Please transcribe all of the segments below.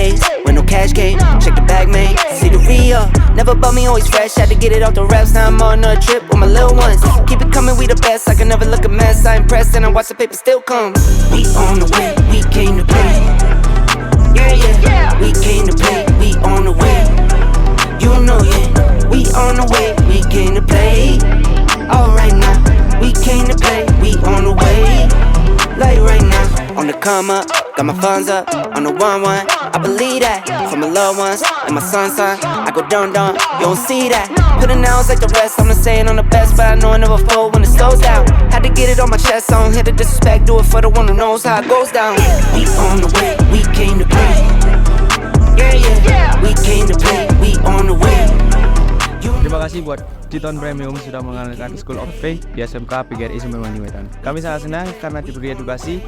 days when no cash came. Check the bag, man, see the real. Never bought me, always fresh, had to get it off the reps. Now I'm on a trip with my little ones. Keep it coming, we the best, I can never look a mess. I impressed and I watch the paper still come. We on the way, we came to play. Yeah, yeah, we came to play, we on the way. You know, yeah, we on the way, we came to play. Alright now, we came to play, we on the way. Like right now, on the come up, got my funds up, on the 1-1. I believe that, for my loved ones and my son. I go down, you don't see that. Putting out like the rest, I'm not saying I'm the best, but I know I never fold when it slows down. Had to get it on my chest, I don't hear the disrespect, do it for the one who knows how it goes down. We on the way, we came to play. Yeah, yeah, we came to play, we on the way. Terima kasih buat Diton Premium sudah mengenalkan School of Faith di SMK PGRI Sumbermanjing Malang. Kami sangat senang karena diberi edukasi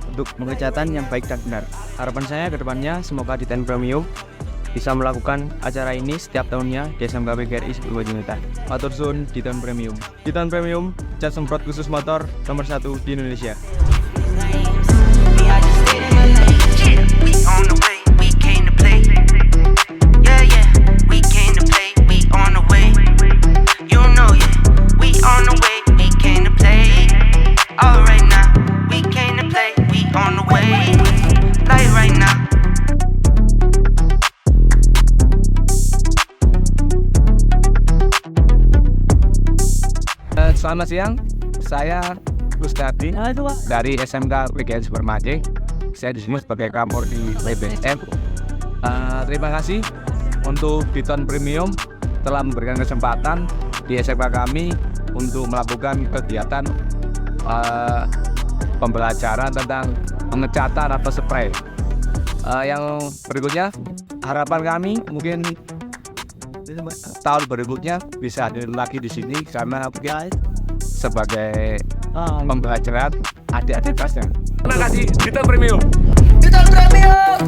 untuk pengecatan yang baik dan benar. Harapan saya ke depannya semoga Diton Premium bisa melakukan acara ini setiap tahunnya di SMK PGRI Sumbermanjing Malang. Matur suwun Diton Premium. Diton Premium, cat semprot khusus motor nomor 1 di Indonesia. Selamat siang, saya Gustati dari SMK PGRI Sumbermanjing. Saya di sini sebagai kapor di WBM. Terima kasih untuk Diton Premium telah memberikan kesempatan di SMK kami untuk melakukan kegiatan pembelajaran tentang pengecatan atau spray. Yang berikutnya, harapan kami mungkin tahun berikutnya bisa hadir lagi di sini karena sebagai pembelajaran adik-adik kelasnya. Terima kasih Diton Premium. Diton Premium.